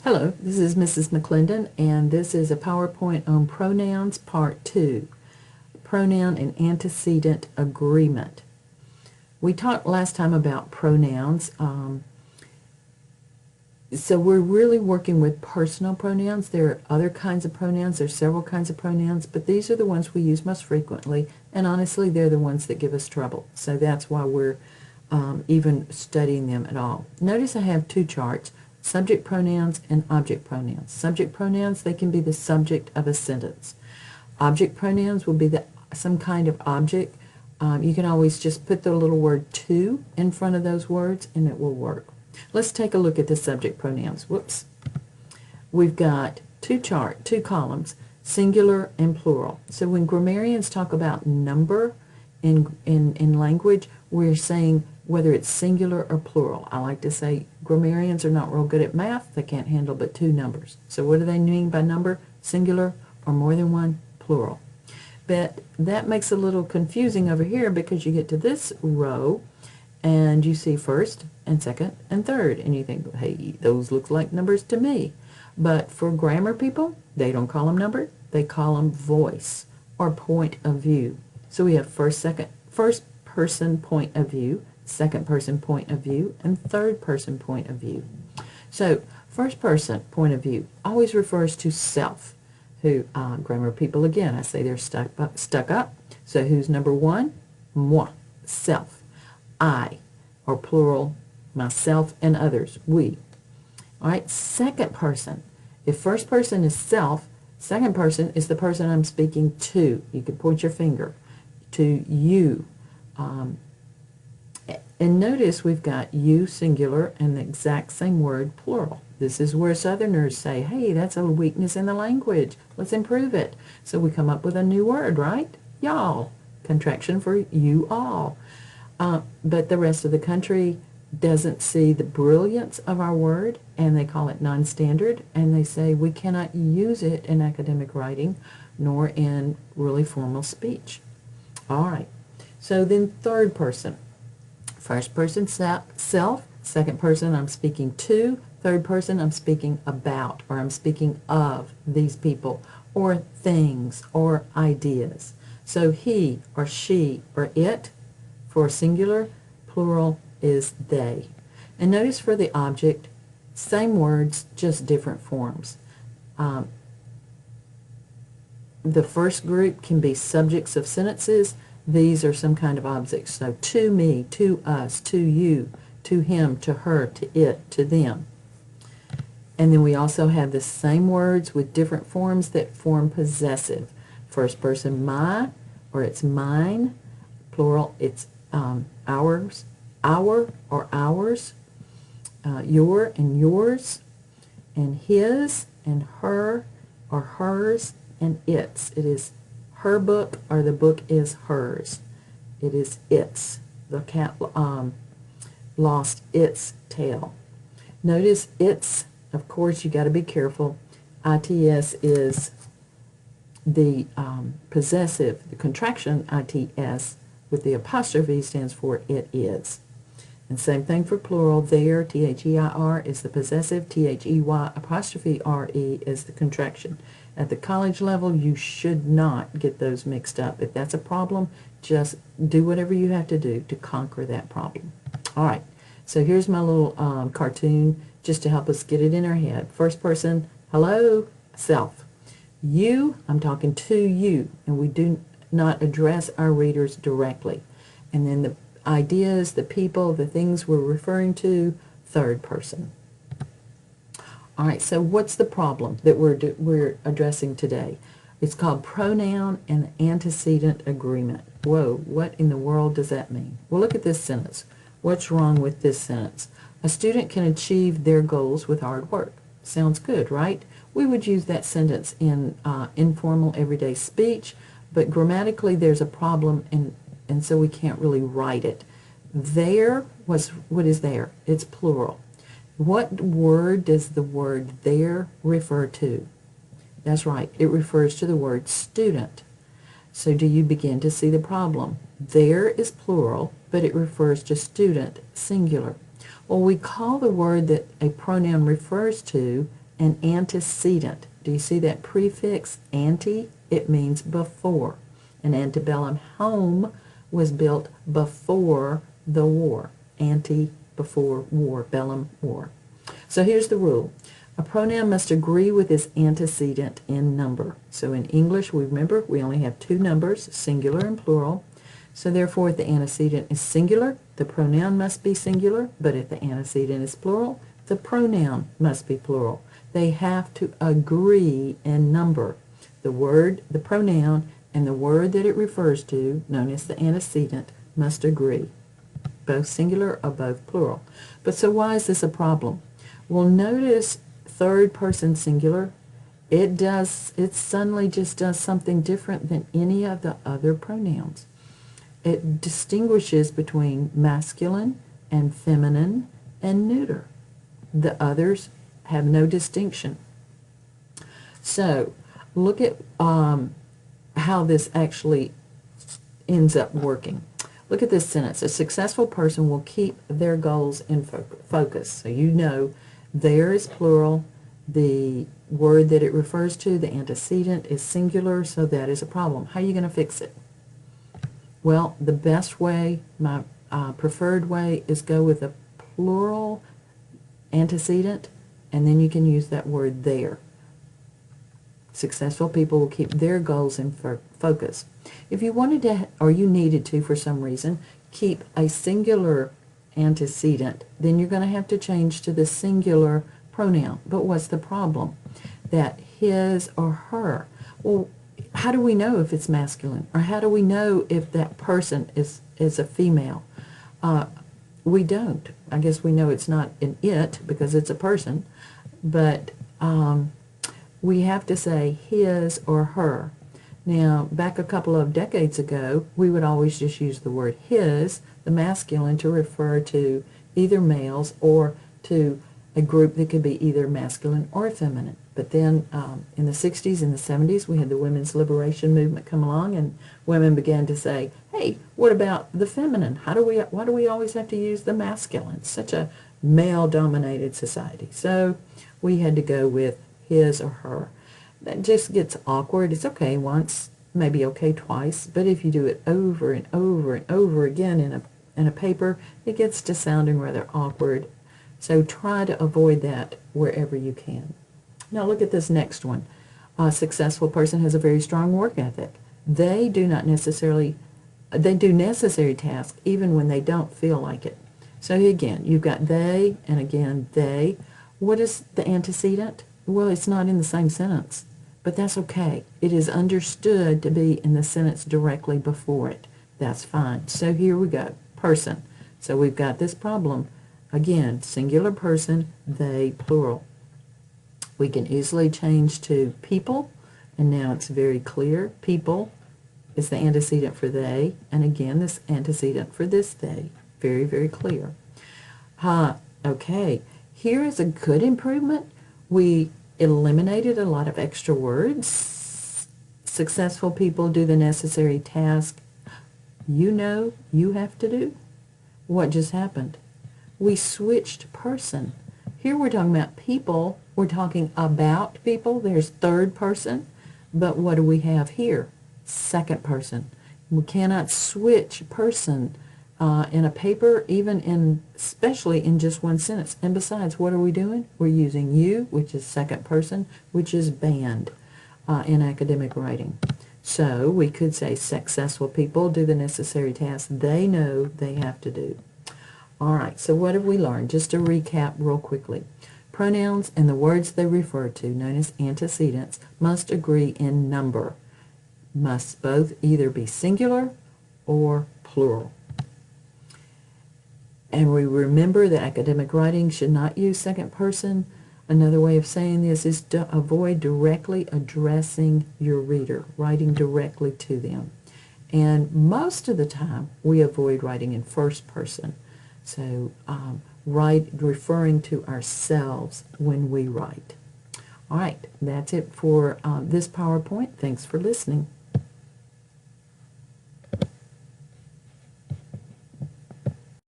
Hello, this is Mrs. McClendon, and this is a PowerPoint on Pronouns Part 2, Pronoun and Antecedent Agreement. We talked last time about pronouns, so we're really working with personal pronouns. There are other kinds of pronouns, there's several kinds of pronouns, but these are the ones we use most frequently, and honestly they're the ones that give us trouble. So that's why we're even studying them at all. Notice I have two charts. Subject pronouns and object pronouns. Subject pronouns, they can be the subject of a sentence. Object pronouns will be some kind of object. You can always just put the little word to in front of those words and it will work. Let's take a look at the subject pronouns. Whoops. We've got two columns, singular and plural. So when grammarians talk about number in language, we're saying whether it's singular or plural. I like to say grammarians are not real good at math. They can't handle but two numbers. So what do they mean by number? Singular or more than one? Plural. But that makes it a little confusing over here because you get to this row and you see first and second and third and you think, hey, those look like numbers to me. But for grammar people, they don't call them number. They call them voice or point of view. So we have first person point of view, second person point of view, and third person point of view. So first person point of view always refers to self. Who grammar people, again, I say they're stuck up. So who's number one? Moi, self. I, or plural, myself and others, we. All right, second person. If first person is self, second person is the person I'm speaking to. You can point your finger to you. And notice we've got you singular and the exact same word plural. This is where Southerners say, hey, that's a weakness in the language. Let's improve it. So we come up with a new word, right? Y'all. Contraction for you all. But the rest of the country doesn't see the brilliance of our word, and they call it non-standard, and they say we cannot use it in academic writing nor in really formal speech. All right. So then third person. First person, self. Second person, I'm speaking to. Third person, I'm speaking about, or I'm speaking of these people, or things, or ideas. So he, or she, or it, for singular, plural is they. And notice for the object, same words, just different forms. The first group can be subjects of sentences. These are some kind of objects. So to me, to us, to you, to him, to her, to it, to them. And then we also have the same words with different forms that form possessive. First person, my, or it's mine. Plural, it's ours, our, or ours. Your and yours. And his and her, or hers, and its. It is her book, or the book is hers. It is its. The cat lost its tail. Notice its, of course, you got to be careful. ITS is the possessive. The contraction ITS with the apostrophe stands for it is. And same thing for plural. There, THEIR is the possessive. THEY apostrophe RE is the contraction. At the college level, you should not get those mixed up. If that's a problem, just do whatever you have to do to conquer that problem. All right, so here's my little cartoon just to help us get it in our head. First person, hello, self. You, I'm talking to you, and we do not address our readers directly. And then the ideas, the people, the things we're referring to, third person. All right, so what's the problem that we're addressing today? It's called Pronoun and Antecedent Agreement. Whoa, what in the world does that mean? Well, look at this sentence. What's wrong with this sentence? A student can achieve their goals with hard work. Sounds good, right? We would use that sentence in informal everyday speech, but grammatically there's a problem, and so we can't really write it. There, what is there? It's plural. What word does the word there refer to? That's right, it refers to the word student. So do you begin to see the problem? There is plural, but it refers to student, singular. Well, we call the word that a pronoun refers to An antecedent. Do you see that prefix, ante? It means before. An antebellum home was built before the war. Ante, before war, bellum, war. So here's the rule. A pronoun must agree with its antecedent in number. So in English, remember, we only have two numbers, singular and plural. So therefore, if the antecedent is singular, the pronoun must be singular, but if the antecedent is plural, the pronoun must be plural. They have to agree in number. The word, the pronoun, and the word that it refers to, known as the antecedent, must agree, both singular or both plural. But so why is this a problem? Well, notice third person singular. It suddenly just does something different than any of the other pronouns. It distinguishes between masculine and feminine and neuter. The others have no distinction. So look at how this actually ends up working. Look at this sentence. A successful person will keep their goals in focus. So you know there is plural. The word that it refers to, the antecedent, is singular, so that is a problem. How are you going to fix it? Well, the best way, my preferred way, is go with a plural antecedent, and then you can use that word there. Successful people will keep their goals in focus. If you wanted to, or you needed to for some reason, keep a singular antecedent, then you're going to have to change to the singular pronoun. But what's the problem? That his or her. Well, how do we know if it's masculine? Or how do we know if that person is a female? We don't. I guess we know it's not an it because it's a person, but we have to say his or her. Now, back a couple of decades ago, we would always just use the word his, the masculine, to refer to either males or to a group that could be either masculine or feminine. But then in the 60s and the 70s, we had the women's liberation movement come along, and women began to say, hey, what about the feminine? Why do we always have to use the masculine? It's such a male-dominated society. So we had to go with his or her. That just gets awkward. It's okay once, maybe okay twice, but if you do it over and over and over again in a paper, it gets to sounding rather awkward. So try to avoid that wherever you can. Now look at this next one. A successful person has a very strong work ethic. They do necessary tasks even when they don't feel like it. So again, you've got they, and again they. What is the antecedent? Well, it's not in the same sentence, but that's okay. It is understood to be in the sentence directly before it. That's fine. So here we go. Person. So we've got this problem. Again, singular person, they, plural. We can easily change to people, and now it's very clear. People is the antecedent for they, and again, this antecedent for this they. Very, very clear. Okay, here is a good improvement. We eliminated a lot of extra words. Successful people do the necessary task you know you have to do. What just happened? We switched person. Here we're talking about people. We're talking about people. There's third person. But what do we have here? Second person. We cannot switch person in a paper, especially in just one sentence. And besides, what are we doing? We're using you, which is second person, which is banned in academic writing. So we could say successful people do the necessary tasks they know they have to do. All right, so what have we learned? Just to recap real quickly. Pronouns and the words they refer to, known as antecedents, must agree in number. Must both either be singular or plural. And we remember that academic writing should not use second person. Another way of saying this is to avoid directly addressing your reader, writing directly to them. And most of the time, we avoid writing in first person. So referring to ourselves when we write. All right, that's it for this PowerPoint. Thanks for listening.